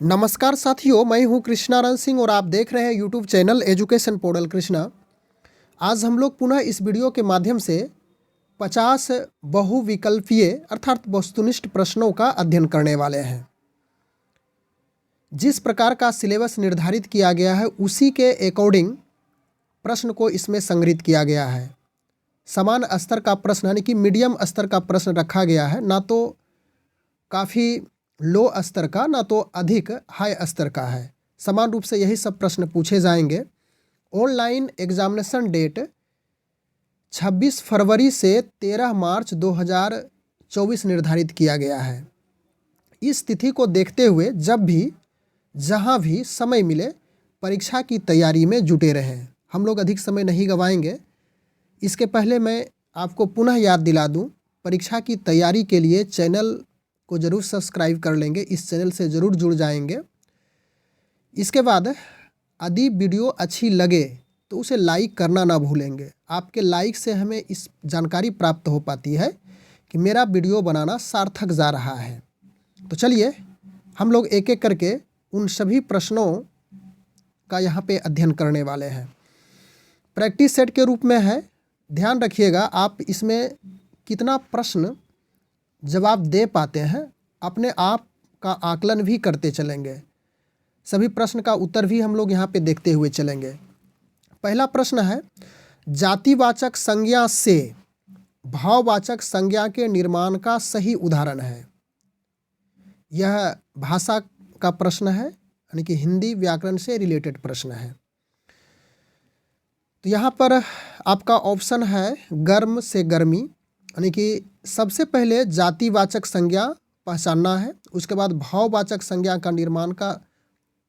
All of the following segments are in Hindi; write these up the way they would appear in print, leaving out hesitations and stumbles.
नमस्कार साथियों, मैं हूं कृष्णानंद सिंह और आप देख रहे हैं YouTube channel education portal Krishna. आज हम लोग पुनः इस वीडियो के माध्यम से 50 बहुविकल्पीय अर्थात वस्तुनिष्ठ प्रश्नों का अध्ययन करने वाले हैं। जिस प्रकार का सिलेबस निर्धारित किया गया है उसी के अकॉर्डिंग प्रश्न को इसमें संग्रहित किया गया है। समान स्तर का प्रश्न यानी कि मीडियम स्तर का प्रश्न रखा गया है, ना तो काफ़ी लो स्तर का ना तो अधिक हाई स्तर का है। समान रूप से यही सब प्रश्न पूछे जाएंगे। ऑनलाइन एग्जामिनेशन डेट 26 फरवरी से 13 मार्च 2024 निर्धारित किया गया है। इस तिथि को देखते हुए जब भी जहां भी समय मिले परीक्षा की तैयारी में जुटे रहें। हम लोग अधिक समय नहीं गंवाएंगे। इसके पहले मैं आपको पुनः याद दिला दूं, परीक्षा की तैयारी के लिए चैनल को ज़रूर सब्सक्राइब कर लेंगे, इस चैनल से ज़रूर जुड़ जाएंगे। इसके बाद यदि वीडियो अच्छी लगे तो उसे लाइक करना ना भूलेंगे। आपके लाइक से हमें इस जानकारी प्राप्त हो पाती है कि मेरा वीडियो बनाना सार्थक जा रहा है। तो चलिए हम लोग एक एक करके उन सभी प्रश्नों का यहाँ पे अध्ययन करने वाले हैं। प्रैक्टिस सेट के रूप में है, ध्यान रखिएगा आप इसमें कितना प्रश्न जवाब दे पाते हैं, अपने आप का आकलन भी करते चलेंगे। सभी प्रश्न का उत्तर भी हम लोग यहाँ पे देखते हुए चलेंगे। पहला प्रश्न है, जातिवाचक संज्ञा से भाववाचक संज्ञा के निर्माण का सही उदाहरण है। यह भाषा का प्रश्न है, यानी कि हिंदी व्याकरण से रिलेटेड प्रश्न है। तो यहाँ पर आपका ऑप्शन है गर्म से गर्मी, यानी कि सबसे पहले जातिवाचक संज्ञा पहचानना है, उसके बाद भाववाचक संज्ञा का निर्माण का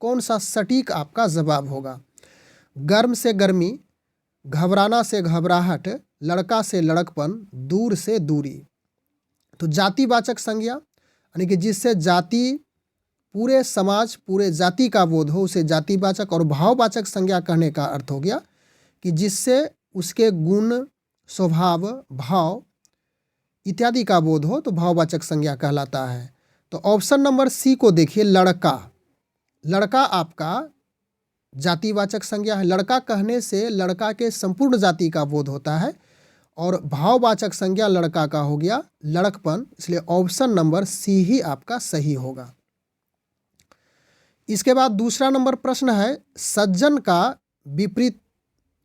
कौन सा सटीक आपका जवाब होगा। गर्म से गर्मी, घबराना से घबराहट, लड़का से लड़कपन, दूर से दूरी। तो जातिवाचक संज्ञा यानी कि जिससे जाति पूरे समाज पूरे जाति का बोध हो उसे जातिवाचक, और भाववाचक संज्ञा कहने का अर्थ हो गया कि जिससे उसके गुण, स्वभाव, भाव इत्यादि का बोध हो तो भाववाचक संज्ञा कहलाता है। तो ऑप्शन नंबर सी को देखिए, लड़का। लड़का आपका जातिवाचक संज्ञा है। लड़का कहने से लड़का के संपूर्ण जाति का बोध होता है, और भाववाचक संज्ञा लड़का का हो गया लड़कपन, इसलिए ऑप्शन नंबर सी ही आपका सही होगा। इसके बाद दूसरा नंबर प्रश्न है, सज्जन का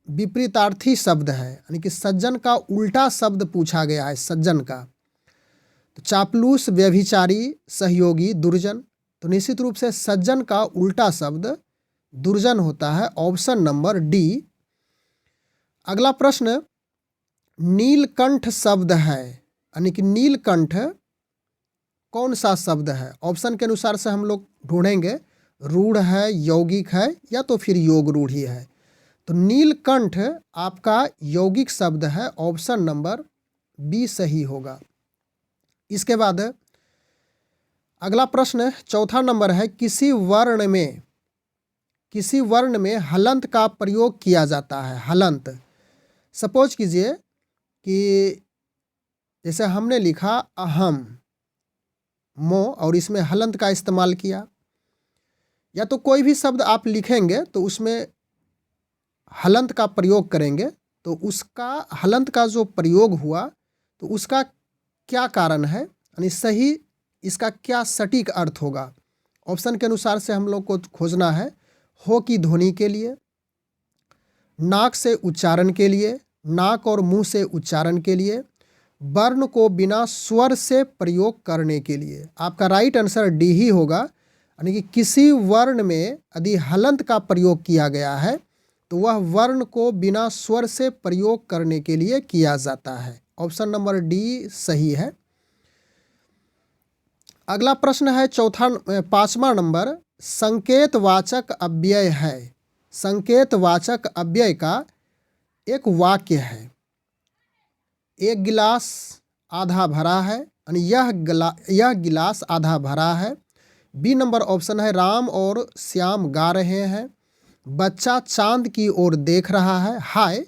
विपरीतार्थी शब्द है, यानी कि सज्जन का उल्टा शब्द पूछा गया है। सज्जन का तो चापलूस, व्यभिचारी, सहयोगी, दुर्जन। तो निश्चित रूप से सज्जन का उल्टा शब्द दुर्जन होता है, ऑप्शन नंबर डी। अगला प्रश्न, नीलकंठ शब्द है, यानी कि नीलकंठ कौन सा शब्द है। ऑप्शन के अनुसार से हम लोग ढूंढेंगे, रूढ़ है, यौगिक है, या तो फिर योग रूढ़ी है। तो नीलकंठ आपका यौगिक शब्द है, ऑप्शन नंबर बी सही होगा। इसके बाद अगला प्रश्न चौथा नंबर है, किसी वर्ण में हलंत का प्रयोग किया जाता है। हलंत, सपोज कीजिए कि जैसे हमने लिखा अहम, मो, और इसमें हलंत का इस्तेमाल किया, या तो कोई भी शब्द आप लिखेंगे तो उसमें हलंत का प्रयोग करेंगे, तो उसका हलंत का जो प्रयोग हुआ तो उसका क्या कारण है, यानी सही इसका क्या सटीक अर्थ होगा। ऑप्शन के अनुसार से हम लोग को खोजना है, हो की ध्वनि के लिए, नाक से उच्चारण के लिए, नाक और मुंह से उच्चारण के लिए, वर्ण को बिना स्वर से प्रयोग करने के लिए। आपका राइट आंसर डी ही होगा, यानी कि किसी वर्ण में यदि हलंत का प्रयोग किया गया है तो वह वर्ण को बिना स्वर से प्रयोग करने के लिए किया जाता है। ऑप्शन नंबर डी सही है। अगला प्रश्न है पांचवा नंबर, संकेतवाचक अव्यय है। संकेतवाचक अव्यय का एक वाक्य है, एक गिलास आधा भरा है, यानी यह गिलास आधा भरा है। बी नंबर ऑप्शन है, राम और श्याम गा रहे हैं, बच्चा चांद की ओर देख रहा है, हाय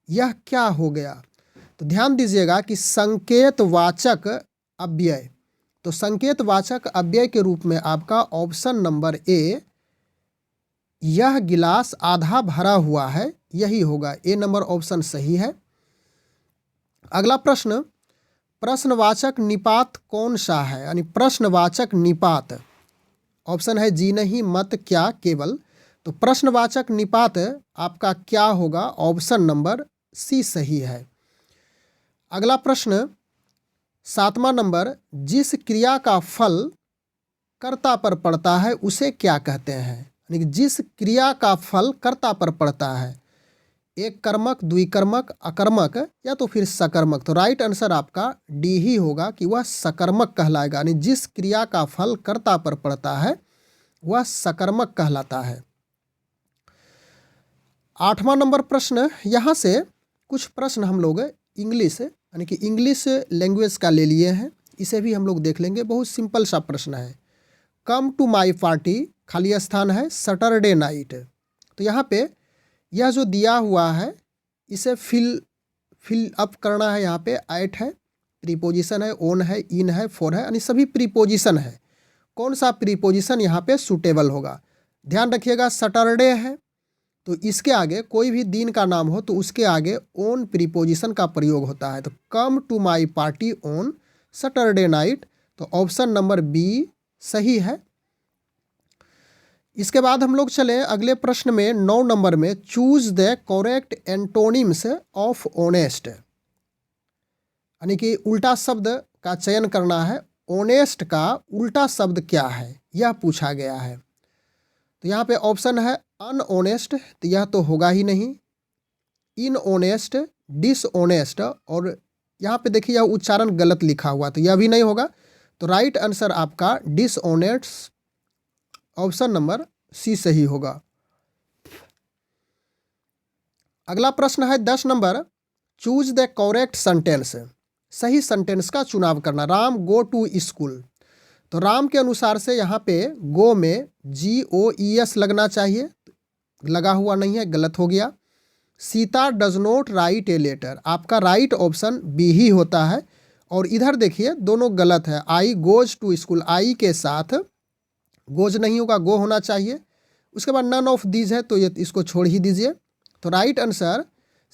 यह क्या हो गया। तो ध्यान दीजिएगा कि संकेतवाचक अव्यय तो संकेतवाचक अव्यय के रूप में आपका ऑप्शन नंबर ए, यह गिलास आधा भरा हुआ है, यही होगा। ए नंबर ऑप्शन सही है। अगला प्रश्न, प्रश्नवाचक निपात कौन सा है, यानी प्रश्नवाचक निपात। ऑप्शन है जी नहीं, मत, क्या, केवल। तो प्रश्नवाचक निपात आपका क्या होगा, ऑप्शन नंबर सी सही है। अगला प्रश्न 7वां नंबर, जिस क्रिया का फल कर्ता पर पड़ता है उसे क्या कहते हैं, यानी जिस क्रिया का फल कर्ता पर पड़ता है, एक कर्मक, द्विकर्मक, अकर्मक या तो फिर सकर्मक। तो राइट आंसर आपका डी ही होगा कि वह सकर्मक कहलाएगा, यानी जिस क्रिया का फल कर्ता पर पड़ता है वह सकर्मक कहलाता है। 8वां नंबर प्रश्न, यहाँ से कुछ प्रश्न हम लोग इंग्लिश यानी कि इंग्लिश लैंग्वेज का ले लिए हैं, इसे भी हम लोग देख लेंगे। बहुत सिंपल सा प्रश्न है। कम टू माई पार्टी, खाली स्थान है, सैटरडे नाइट। तो यहाँ पे यह जो दिया हुआ है इसे फिल अप करना है। यहाँ पे एट है, प्रीपोजिशन है, ओन है, इन है, फॉर है, यानी सभी प्रीपोजिशन है। कौन सा प्रीपोजिशन यहाँ पे सूटेबल होगा। ध्यान रखिएगा, सैटरडे है तो इसके आगे कोई भी दिन का नाम हो तो उसके आगे ओन प्रीपोजिशन का प्रयोग होता है। तो come to my party on Saturday night, तो ऑप्शन नंबर बी सही है। इसके बाद हम लोग चले अगले प्रश्न में 9 नंबर में, choose the correct antonyms of honest, यानी कि उल्टा शब्द का चयन करना है। ऑनेस्ट का उल्टा शब्द क्या है यह पूछा गया है। तो यहाँ पे ऑप्शन है अनऑनेस्ट, तो यह तो होगा ही नहीं। इनऑनेस्ट, डिसऑनेस्ट, और यहाँ पे देखिए यह उच्चारण गलत लिखा हुआ, तो यह भी नहीं होगा। तो राइट आंसर आपका डिसऑनेस्ट, ऑप्शन नंबर सी सही होगा। अगला प्रश्न है 10 number, choose the correct sentence, सही सेंटेंस का चुनाव करना। राम गो टू स्कूल, तो राम के अनुसार से यहाँ पे गो में GOES लगना चाहिए, लगा हुआ नहीं है, गलत हो गया। Sita does not write a letter, आपका राइट ऑप्शन बी ही होता है। और इधर देखिए दोनों गलत है। I goes to school, I के साथ गोज नहीं होगा, गो होना चाहिए। उसके बाद नन ऑफ दीज है तो ये इसको छोड़ ही दीजिए। तो right answer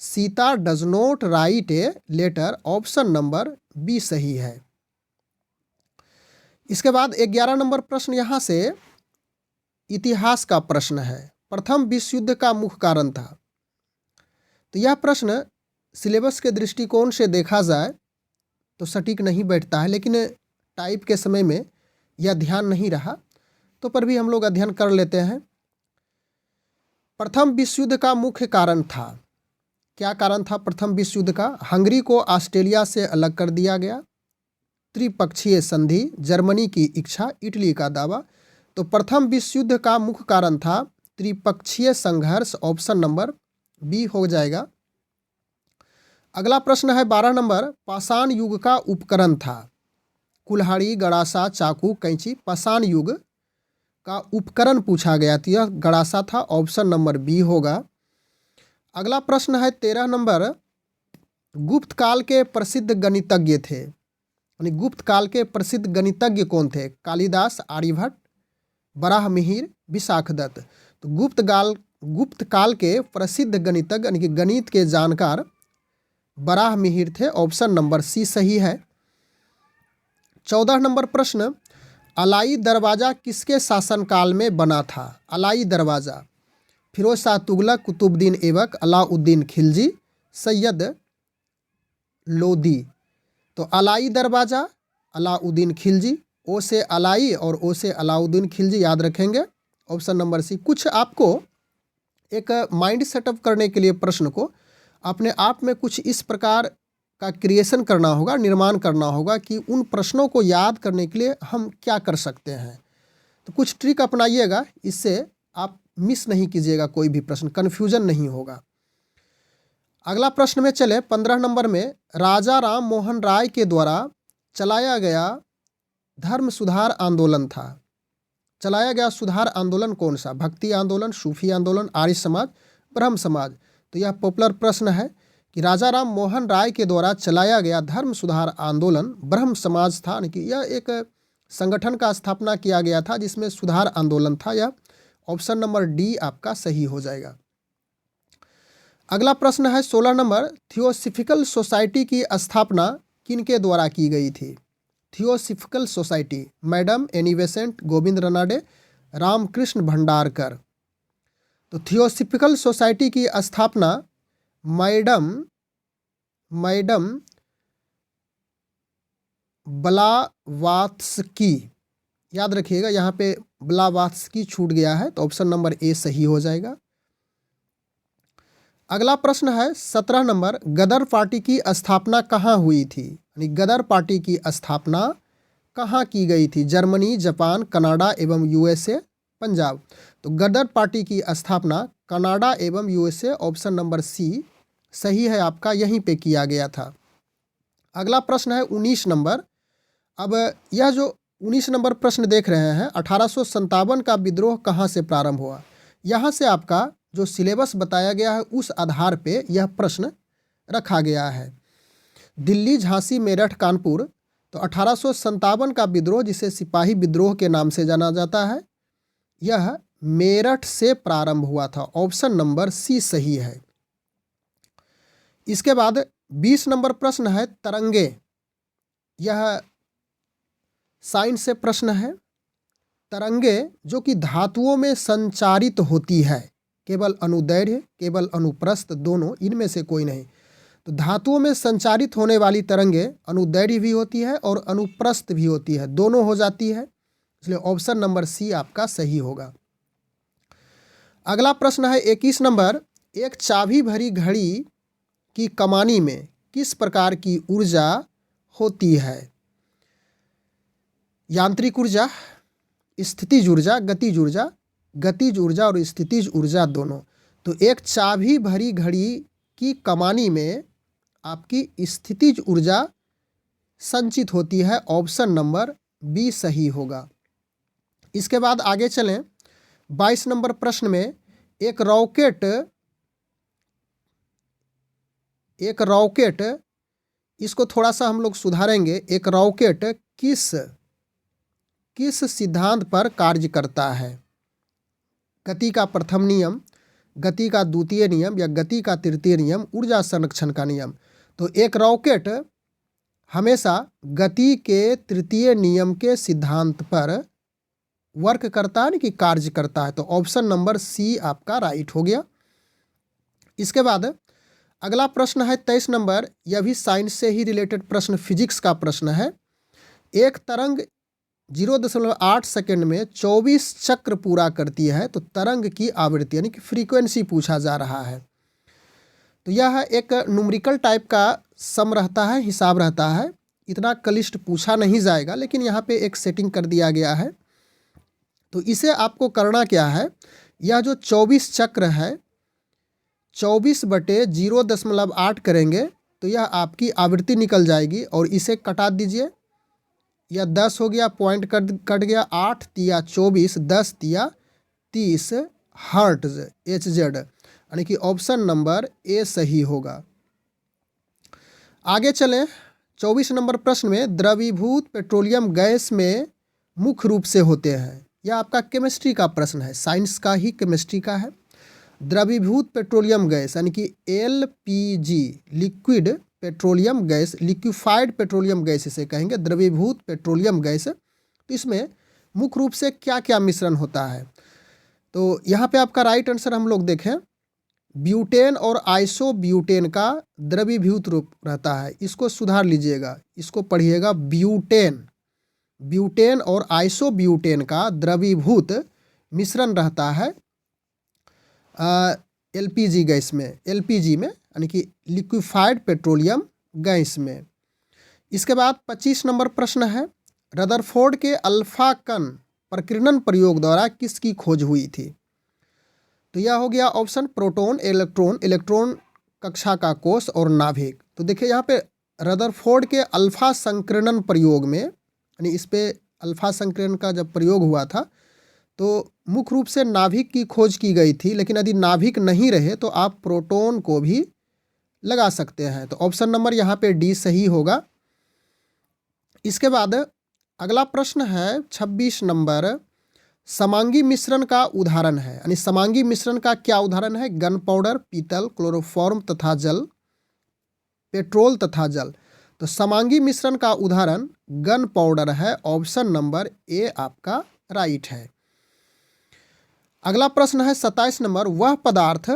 Sita does not write a letter, option number B सही है। इसके बाद 11 नंबर प्रश्न, यहाँ से इतिहास का प्रश्न है। प्रथम विश्व युद्ध का मुख्य कारण था। तो यह प्रश्न सिलेबस के दृष्टिकोण से देखा जाए तो सटीक नहीं बैठता है, लेकिन टाइप के समय में यह ध्यान नहीं रहा, तो पर भी हम लोग अध्ययन कर लेते हैं। प्रथम विश्व युद्ध का मुख्य कारण था, क्या कारण था प्रथम विश्व युद्ध का? हंगरी को ऑस्ट्रेलिया से अलग कर दिया गया, त्रिपक्षीय संधि, जर्मनी की इच्छा, इटली का दावा। तो प्रथम विश्व युद्ध का मुख्य कारण था त्रिपक्षीय संघर्ष, ऑप्शन नंबर बी हो जाएगा। अगला प्रश्न है 12 नंबर, पाषाण युग का उपकरण था। कुल्हाड़ी, गड़ासा, चाकू, कैंची। पाषाण युग का उपकरण पूछा गया, तो यह गड़ासा था, ऑप्शन नंबर बी होगा। अगला प्रश्न है 13 नंबर, गुप्त काल के प्रसिद्ध गणितज्ञ थे, यानी गुप्त काल के प्रसिद्ध गणितज्ञ कौन थे? कालिदास, आर्यभट्ट, बराहमिहिर, विशाखदत्त। तो गुप्त काल के प्रसिद्ध गणितज्ञ यानी कि गणित के जानकार बराहमिहिर थे, ऑप्शन नंबर सी सही है। 14 नंबर प्रश्न, अलाई दरवाज़ा किसके शासनकाल में बना था? अलाई दरवाज़ा फिरोज शाह तुगलक, कुतुबुद्दीन ऐबक, अलाउद्दीन खिलजी, सैयद लोदी। तो अलाई दरवाज़ा, अलाउद्दीन खिलजी, ओ से अलाई और ओ से अलाउद्दीन खिलजी याद रखेंगे, ऑप्शन नंबर सी। कुछ आपको एक माइंड सेटअप करने के लिए प्रश्न को अपने आप में कुछ इस प्रकार का क्रिएशन करना होगा, निर्माण करना होगा कि उन प्रश्नों को याद करने के लिए हम क्या कर सकते हैं। तो कुछ ट्रिक अपनाइएगा, इससे आप मिस नहीं कीजिएगा कोई भी प्रश्न, कन्फ्यूजन नहीं होगा। अगला प्रश्न में चले 15 नंबर में, राजा राम मोहन राय के द्वारा चलाया गया धर्म सुधार आंदोलन था। चलाया गया सुधार आंदोलन कौन सा? भक्ति आंदोलन, सूफी आंदोलन, आर्य समाज, ब्रह्म समाज। तो यह पॉपुलर प्रश्न है कि राजा राम मोहन राय के द्वारा चलाया गया धर्म सुधार आंदोलन ब्रह्म समाज था, यानी कि यह एक संगठन का स्थापना किया गया था जिसमें सुधार आंदोलन था। यह ऑप्शन नंबर डी आपका सही हो जाएगा। अगला प्रश्न है 16 नंबर, थियोसॉफिकल सोसाइटी की स्थापना किनके द्वारा की गई थी? Theosophical society, madam Annie Besant, Govind Ranade, Ramakrishna Bhandarkar. तो थियोसॉफिकल सोसाइटी की स्थापना मैडम ब्लावात्स्की, याद रखिएगा यहाँ पे ब्लावात्स्की छूट गया है, तो ऑप्शन नंबर ए सही हो जाएगा। अगला प्रश्न है 17 नंबर, गदर पार्टी की स्थापना कहाँ हुई थी? यानी गदर पार्टी की स्थापना कहाँ की गई थी? जर्मनी, जापान, कनाडा एवं यूएसए, पंजाब। तो गदर पार्टी की स्थापना कनाडा एवं यूएसए, ऑप्शन नंबर सी सही है आपका, यहीं पे किया गया था। अगला प्रश्न है 19 नंबर। अब यह जो 19 नंबर प्रश्न देख रहे हैं, 1857 का विद्रोह कहाँ से प्रारंभ हुआ? यहाँ से आपका जो सिलेबस बताया गया है उस आधार पे यह प्रश्न रखा गया है। दिल्ली, झांसी, मेरठ, कानपुर। तो 1857 का विद्रोह, जिसे सिपाही विद्रोह के नाम से जाना जाता है, यह मेरठ से प्रारंभ हुआ था। ऑप्शन नंबर सी सही है। इसके बाद 20 नंबर प्रश्न है तरंगे। यह साइंस से प्रश्न है। तरंगे जो कि धातुओं में संचारित होती है, केवल अनुदैर्घ्य, केवल अनुप्रस्थ, दोनों, इनमें से कोई नहीं। तो धातुओं में संचारित होने वाली तरंगे अनुदैर्घ्य भी होती है और अनुप्रस्थ भी होती है, दोनों हो जाती है, इसलिए ऑप्शन नंबर सी आपका सही होगा। अगला प्रश्न है 21 नंबर, एक चाबी भरी घड़ी की कमानी में किस प्रकार की ऊर्जा होती है? यांत्रिक ऊर्जा, स्थितिज ऊर्जा, गतिज ऊर्जा और स्थितिज ऊर्जा दोनों। तो एक चाबी भरी घड़ी की कमानी में आपकी स्थितिज ऊर्जा संचित होती है, ऑप्शन नंबर बी सही होगा। इसके बाद आगे चलें, 22 नंबर प्रश्न में एक रॉकेट, इसको थोड़ा सा हम लोग सुधारेंगे। एक रॉकेट किस सिद्धांत पर कार्य करता है? गति का प्रथम नियम, गति का द्वितीय नियम या गति का तृतीय नियम, ऊर्जा संरक्षण का नियम। तो एक रॉकेट हमेशा गति के तृतीय नियम के सिद्धांत पर वर्क करता है, कि कार्य करता है। तो ऑप्शन नंबर सी आपका राइट हो गया। इसके बाद अगला प्रश्न है 23 नंबर, यह भी साइंस से ही रिलेटेड प्रश्न, फिजिक्स का प्रश्न है। एक तरंग 0.8 सेकेंड में 24 चक्र पूरा करती है, तो तरंग की आवृत्ति यानी कि फ्रीक्वेंसी पूछा जा रहा है। तो यह एक न्यूमेरिकल टाइप का सम रहता है, हिसाब रहता है, इतना क्लिष्ट पूछा नहीं जाएगा, लेकिन यहाँ पे एक सेटिंग कर दिया गया है। तो इसे आपको करना क्या है, यह जो 24 चक्र है 24/0.8 करेंगे तो यह आपकी आवृत्ति निकल जाएगी, और इसे कटा दीजिए, यह 10 हो गया, पॉइंट कट गया, 8 तिया 24, 10 तिया 30 हर्ट्ज HZ, यानी कि ऑप्शन नंबर ए सही होगा। आगे चलें, 24 नंबर प्रश्न में द्रवीभूत पेट्रोलियम गैस में मुख्य रूप से होते हैं। यह आपका केमिस्ट्री का प्रश्न है, साइंस का ही केमिस्ट्री का है। द्रवीभूत पेट्रोलियम गैस यानी कि LPG, liquid petroleum gas, liquefied petroleum gas इसे कहेंगे, द्रवीभूत पेट्रोलियम गैस। तो इसमें मुख्य रूप से क्या क्या मिश्रण होता है? तो यहाँ पे आपका राइट आंसर हम लोग देखें, ब्यूटेन और आइसोब्यूटेन का द्रवीभूत रूप रहता है। इसको सुधार लीजिएगा, इसको पढ़िएगा ब्यूटेन और आइसोब्यूटेन का द्रवीभूत मिश्रण रहता है LPG गैस में, LPG में, यानी कि लिक्विफाइड पेट्रोलियम गैस में। इसके बाद 25 नंबर प्रश्न है, रदरफोर्ड के अल्फा कण प्रकीर्णन प्रयोग द्वारा किसकी खोज हुई थी? तो यह हो गया ऑप्शन प्रोटॉन, इलेक्ट्रॉन कक्षा का कोष और नाभिक। तो देखिए यहाँ पे रदरफोर्ड के अल्फा संकीर्णन प्रयोग में, यानी इस पे अल्फा संकीर्ण का जब प्रयोग हुआ था तो मुख्य रूप से नाभिक की खोज की गई थी, लेकिन यदि नाभिक नहीं रहे तो आप प्रोटॉन को भी लगा सकते हैं। तो ऑप्शन नंबर यहाँ पे डी सही होगा। इसके बाद अगला प्रश्न है 26 नंबर, समांगी मिश्रण का उदाहरण है, यानी समांगी मिश्रण का क्या उदाहरण है? गन पाउडर, पीतल, क्लोरोफॉर्म तथा जल, पेट्रोल तथा जल। तो समांगी मिश्रण का उदाहरण गन पाउडर है। ऑप्शन नंबर ए आपका राइट है। अगला प्रश्न है 27 नंबर, वह पदार्थ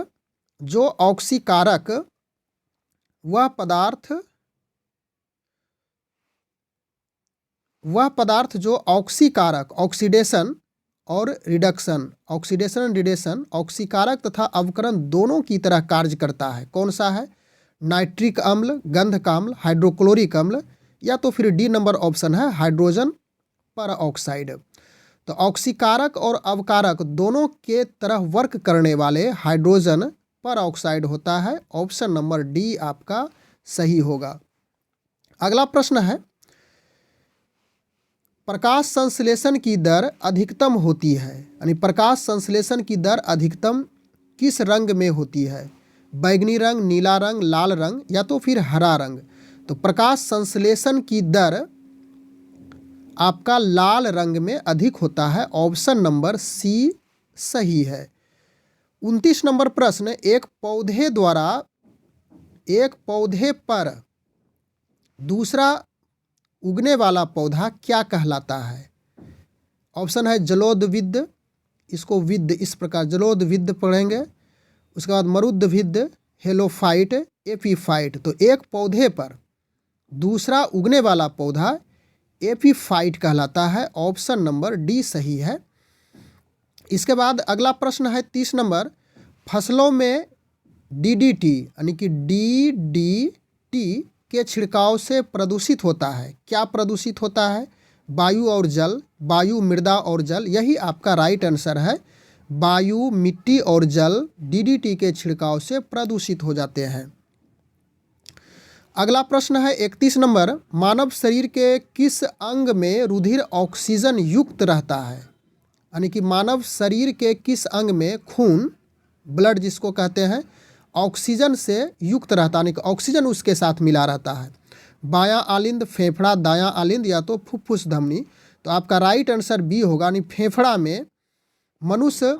जो ऑक्सीकारक ऑक्सीडेशन और रिडक्शन, ऑक्सीकारक तथा अवकरण दोनों की तरह कार्य करता है, कौन सा है? नाइट्रिक अम्ल, गंधक अम्ल, हाइड्रोक्लोरिक अम्ल, या तो फिर डी नंबर ऑप्शन है हाइड्रोजन परऑक्साइड। तो ऑक्सीकारक और अवकारक दोनों के तरह वर्क करने वाले हाइड्रोजन परऑक्साइड होता है। ऑप्शन नंबर डी आपका सही होगा। अगला प्रश्न है, प्रकाश संश्लेषण की दर अधिकतम होती है, यानी प्रकाश संश्लेषण की दर अधिकतम किस रंग में होती है? बैगनी रंग, नीला रंग, लाल रंग, या तो फिर हरा रंग। तो प्रकाश संश्लेषण की दर आपका लाल रंग में अधिक होता है। ऑप्शन नंबर सी सही है। 29 नंबर प्रश्न, एक पौधे पर दूसरा उगने वाला पौधा क्या कहलाता है? ऑप्शन है जलोदविद, इसको विद इस प्रकार जलोदविद पढ़ेंगे। उसके बाद मरुदविद, हेलोफाइट, एपीफाइट। तो एक पौधे पर दूसरा उगने वाला पौधा एपीफाइट कहलाता है। ऑप्शन नंबर डी सही है। इसके बाद अगला प्रश्न है 30 नंबर, फसलों में डीडीटी यानी कि डीडीटी के छिड़काव से प्रदूषित होता है, क्या प्रदूषित होता है? वायु और जल, वायु, मृदा और जल। यही आपका राइट आंसर है। वायु, मिट्टी और जल डीडीटी के छिड़काव से प्रदूषित हो जाते हैं। अगला प्रश्न है 31 नंबर, मानव शरीर के किस अंग में रुधिर ऑक्सीजन युक्त रहता है? यानी कि मानव शरीर के किस अंग में खून, ब्लड जिसको कहते हैं, ऑक्सीजन से युक्त रहता है, यानी कि ऑक्सीजन उसके साथ मिला रहता है? बायां आलिंद, फेफड़ा, दायां आलिंद, या तो फुफ्फुस धमनी। तो आपका राइट आंसर बी होगा, यानी फेफड़ा में मनुष्य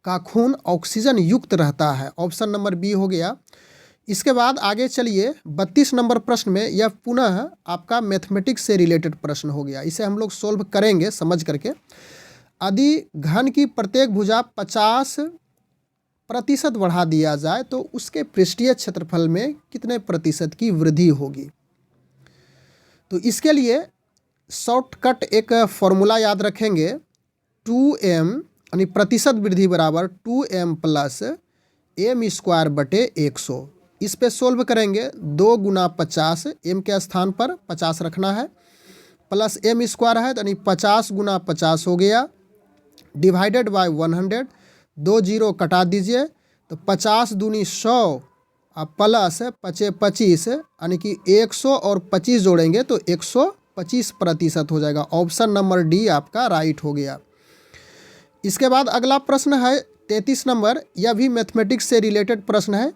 का खून ऑक्सीजन युक्त रहता है। ऑप्शन नंबर बी हो गया। इसके बाद आगे चलिए 32 नंबर प्रश्न में, यह पुनः आपका मैथमेटिक्स से रिलेटेड प्रश्न हो गया। इसे हम लोग सोल्व करेंगे समझ करके। यदि घन की प्रत्येक भुजा 50% बढ़ा दिया जाए तो उसके पृष्ठीय क्षेत्रफल में कितने प्रतिशत की वृद्धि होगी? तो इसके लिए शॉर्टकट एक फॉर्मूला याद रखेंगे, 2m यानी प्रतिशत वृद्धि बराबर 2m प्लस m² बटे 100। इस पे सोल्व करेंगे। 2 गुना 50, m के स्थान पर 50 रखना है, प्लस m² है, यानी 50 गुना 50 हो गया, डिवाइडेड बाय 100। 2 जीरो कटा दीजिए, तो 50 दूनी 100 और प्लस 25, यानी कि 100 और 25 जोड़ेंगे तो 125% हो जाएगा। ऑप्शन नंबर डी आपका राइट हो गया। इसके बाद अगला प्रश्न है 33 नंबर, यह भी मैथमेटिक्स से रिलेटेड प्रश्न है।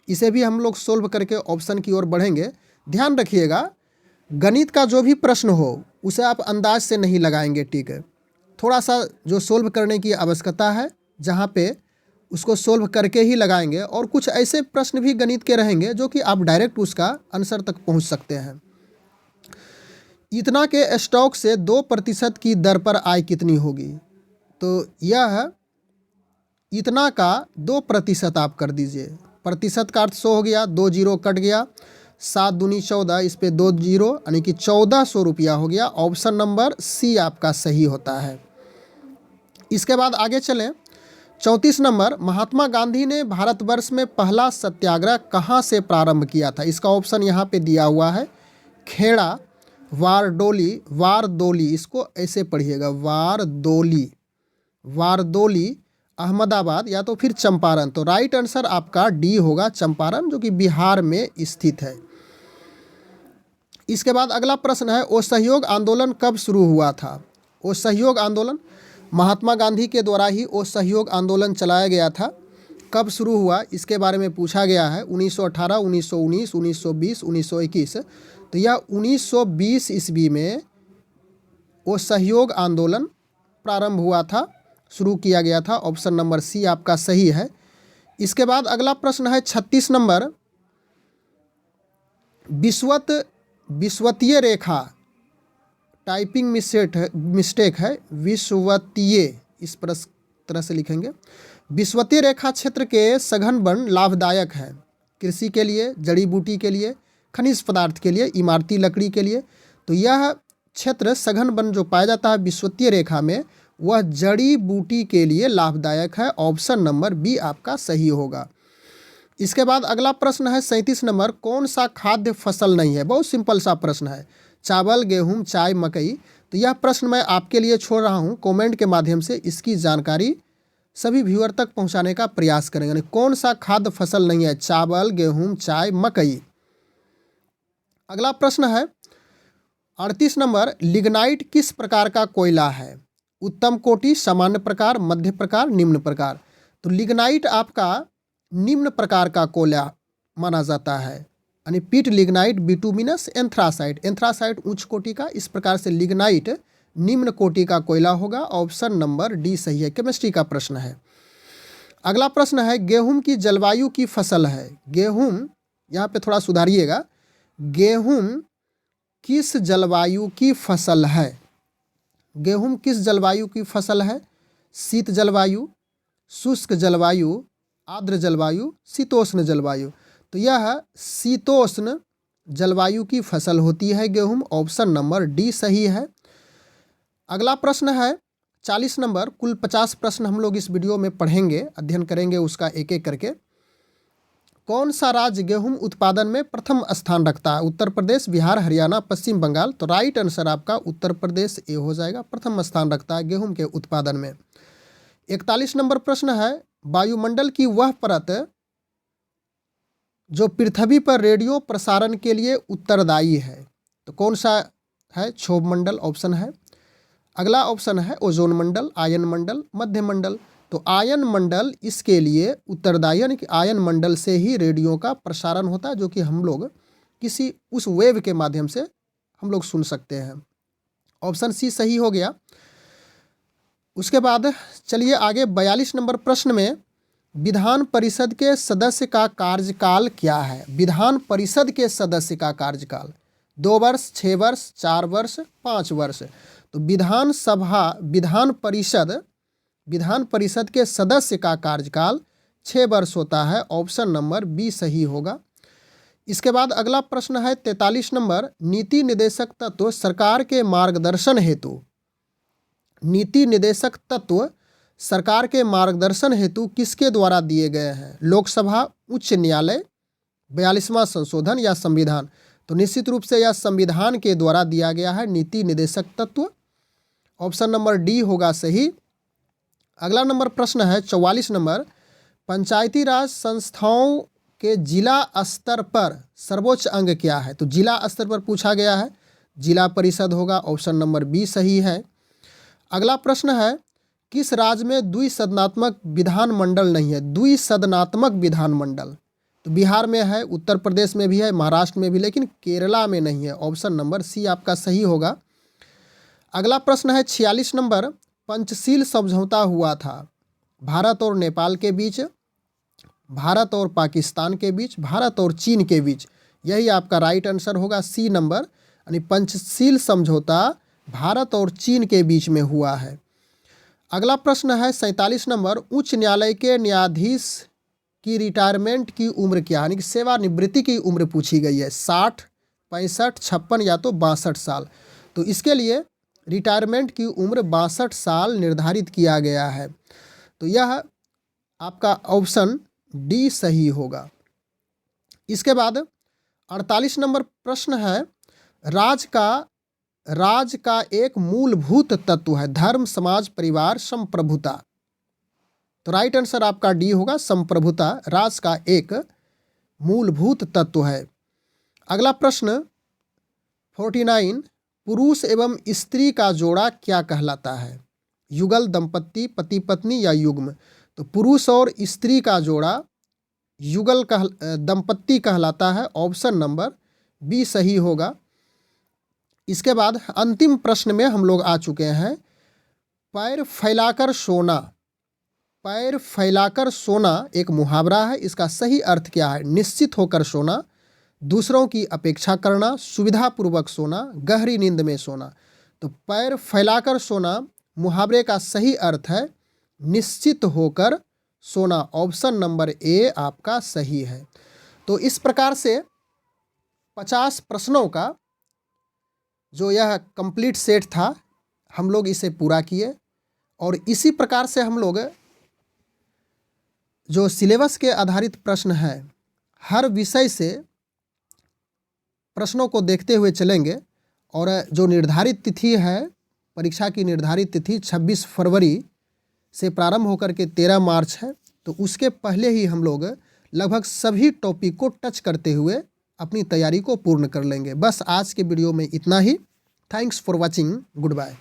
इसे भी हम लोग सोल्व करके ऑप्शन की ओर बढ़ेंगे। ध्यान रखिएगा, गणित का जो भी प्रश्न हो उसे आप अंदाज से नहीं लगाएंगे, ठीक है? थोड़ा सा जो सोल्व करने की आवश्यकता है, जहाँ पे उसको सोल्व करके ही लगाएंगे। और कुछ ऐसे प्रश्न भी गणित के रहेंगे जो कि आप डायरेक्ट उसका आंसर तक पहुँच सकते हैं। इतना के स्टॉक से 2% की दर पर आय कितनी होगी? तो यह इतना का 2% आप कर दीजिए। प्रतिशत का अर्थ 100 हो गया, 2 जीरो कट गया, 7 दूनी 14, इस पे 2 जीरो, यानी कि 1400 रुपया हो गया। ऑप्शन नंबर सी आपका सही होता है। इसके बाद आगे चलें 34 नंबर, महात्मा गांधी ने भारतवर्ष में पहला सत्याग्रह कहाँ से प्रारंभ किया था? इसका ऑप्शन यहाँ पे दिया हुआ है, खेड़ा, वारदोली, इसको ऐसे पढ़िएगा, वारदोली, अहमदाबाद, या तो फिर चंपारण। तो राइट आंसर आपका डी होगा, चंपारण, जो कि बिहार में स्थित है। इसके बाद अगला प्रश्न है, असहयोग आंदोलन कब शुरू हुआ था? असहयोग आंदोलन महात्मा गांधी के द्वारा ही असहयोग आंदोलन चलाया गया था। कब शुरू हुआ इसके बारे में पूछा गया है। 1918, 1919, 1920, 1921। तो यह 1920 ईस्वी में वो सहयोग आंदोलन प्रारंभ हुआ था, शुरू किया गया था। ऑप्शन नंबर सी आपका सही है। इसके बाद अगला प्रश्न है 36 नंबर, विषुवतीय रेखा, टाइपिंग मिस्टेक है, विषुवतीय इस तरह से लिखेंगे। विषुवतीय रेखा क्षेत्र के सघन वन लाभदायक है कृषि के लिए, जड़ी बूटी के लिए, खनिज पदार्थ के लिए, इमारती लकड़ी के लिए। तो यह क्षेत्र सघन वन जो पाया जाता है विषुवतीय रेखा में, वह जड़ी बूटी के लिए लाभदायक है। ऑप्शन नंबर बी आपका सही होगा। इसके बाद अगला प्रश्न है 37 नंबर, कौन सा खाद्य फसल नहीं है? बहुत सिंपल सा प्रश्न है, चावल, गेहूं, चाय, मकई। तो यह प्रश्न मैं आपके लिए छोड़ रहा हूं, कमेंट के माध्यम से इसकी जानकारी सभी व्यूअर तक पहुंचाने का प्रयास करेंगे। यानी कौन सा खाद्य फसल नहीं है? चावल, गेहूं, चाय, मकई। अगला प्रश्न है 38 नंबर, लिग्नाइट किस प्रकार का कोयला है? उत्तम कोटि, सामान्य प्रकार, मध्य प्रकार, निम्न प्रकार। तो लिग्नाइट आपका निम्न प्रकार का कोयला माना जाता है, यानी पीट लिग्नाइट, बिटुमिनस, एंथ्रासाइट। एंथ्रासाइट उच्च कोटि का, इस प्रकार से लिग्नाइट निम्न कोटि का कोयला होगा। ऑप्शन नंबर डी सही है। केमिस्ट्री का प्रश्न है। अगला प्रश्न है, गेहूं की जलवायु की फसल है। गेहूं, यहाँ पे थोड़ा सुधारिएगा, गेहूं किस जलवायु की फसल है? गेहूं किस जलवायु की फसल है? शीत जलवायु, शुष्क जलवायु, आर्द्र जलवायु, शीतोष्ण जलवायु। तो यह शीतोष्ण जलवायु की फसल होती है गेहूं। ऑप्शन नंबर डी सही है। अगला प्रश्न है 40 नंबर, कुल 50 प्रश्न हम लोग इस वीडियो में पढ़ेंगे, अध्ययन करेंगे उसका एक एक करके। कौन सा राज्य गेहूं उत्पादन में प्रथम स्थान रखता है? उत्तर प्रदेश, बिहार, हरियाणा, पश्चिम बंगाल। तो राइट आंसर आपका उत्तर प्रदेश ए हो जाएगा, प्रथम स्थान रखता है गेहूं के उत्पादन में। 41 नंबर प्रश्न है, वायुमंडल की वह परत जो पृथ्वी पर रेडियो प्रसारण के लिए उत्तरदायी है, तो कौन सा है? क्षोभ मंडल ऑप्शन है। अगला ऑप्शन है ओजोन मंडल, आयन मंडल, मध्य मंडल। तो आयन मंडल इसके लिए उत्तरदायी, यानी कि आयन मंडल से ही रेडियो का प्रसारण होता है, जो कि हम लोग किसी उस वेव के माध्यम से हम लोग सुन सकते हैं। ऑप्शन सी सही हो गया। उसके बाद चलिए आगे 42 नंबर प्रश्न में, विधान परिषद के सदस्य का कार्यकाल क्या है? विधान परिषद के सदस्य का कार्यकाल 2 वर्ष, 6 वर्ष, 4 वर्ष, 5 वर्ष। तो विधान परिषद के सदस्य का कार्यकाल 6 वर्ष होता है। ऑप्शन नंबर बी सही होगा। इसके बाद अगला प्रश्न है 43 नंबर, नीति निर्देशक तत्व सरकार के मार्गदर्शन हेतु, नीति निर्देशक तत्व सरकार के मार्गदर्शन हेतु किसके द्वारा दिए गए हैं? लोकसभा, उच्च न्यायालय, 42वां संशोधन या संविधान। तो निश्चित रूप से यह संविधान के द्वारा दिया गया है नीति निर्देशक तत्व। ऑप्शन नंबर डी होगा सही। अगला नंबर प्रश्न है 44 नंबर, पंचायती राज संस्थाओं के जिला स्तर पर सर्वोच्च अंग क्या है? तो जिला स्तर पर पूछा गया है, जिला परिषद होगा। ऑप्शन नंबर बी सही है। अगला प्रश्न है, किस राज्य में द्विसदनात्मक विधानमंडल नहीं है? द्विसदनात्मक विधानमंडल तो बिहार में है, उत्तर प्रदेश में भी है, महाराष्ट्र में भी, लेकिन केरला में नहीं है। ऑप्शन नंबर सी आपका सही होगा। अगला प्रश्न है 46 नंबर, पंचशील समझौता हुआ था भारत और नेपाल के बीच, भारत और पाकिस्तान के बीच, भारत और चीन के बीच। यही आपका राइट आंसर होगा, सी नंबर, यानी पंचशील समझौता भारत और चीन के बीच में हुआ है। अगला प्रश्न है 47 नंबर, उच्च न्यायालय के न्यायाधीश की रिटायरमेंट की उम्र क्या है? यानी कि सेवानिवृत्ति की उम्र पूछी गई है, 60, 65, 56 या तो 62 साल। तो इसके लिए रिटायरमेंट की उम्र 62 साल निर्धारित किया गया है। तो यह आपका ऑप्शन डी सही होगा। इसके बाद 48 नंबर प्रश्न है, राज का एक मूलभूत तत्व है धर्म, समाज, परिवार, संप्रभुता। तो राइट आंसर आपका डी होगा, संप्रभुता राज का एक मूलभूत तत्व है। अगला प्रश्न 49, पुरुष एवं स्त्री का जोड़ा क्या कहलाता है? युगल, दंपत्ति, पति पत्नी या युग्म। तो पुरुष और स्त्री का जोड़ा युगल दंपत्ति कहलाता है। ऑप्शन नंबर बी सही होगा। इसके बाद अंतिम प्रश्न में हम लोग आ चुके हैं। पैर फैलाकर सोना। पैर फैलाकर सोना एक मुहावरा है। इसका सही अर्थ क्या है? निश्चित होकर सोना, दूसरों की अपेक्षा करना, सुविधापूर्वक सोना, गहरी नींद में सोना। तो पैर फैलाकर सोना मुहावरे का सही अर्थ है निश्चित होकर सोना। ऑप्शन नंबर ए आपका सही है। तो इस प्रकार से 50 प्रश्नों का जो यह कंप्लीट सेट था, हम लोग इसे पूरा किए और इसी प्रकार से हम लोग जो सिलेबस के आधारित प्रश्न हैं, हर विषय से प्रश्नों को देखते हुए चलेंगे। और जो निर्धारित तिथि है, परीक्षा की निर्धारित तिथि 26 फरवरी से प्रारंभ होकर के 13 मार्च है। तो उसके पहले ही हम लोग लगभग सभी टॉपिक को टच करते हुए अपनी तैयारी को पूर्ण कर लेंगे। बस आज के वीडियो में इतना ही। Thanks for watching. Good bye.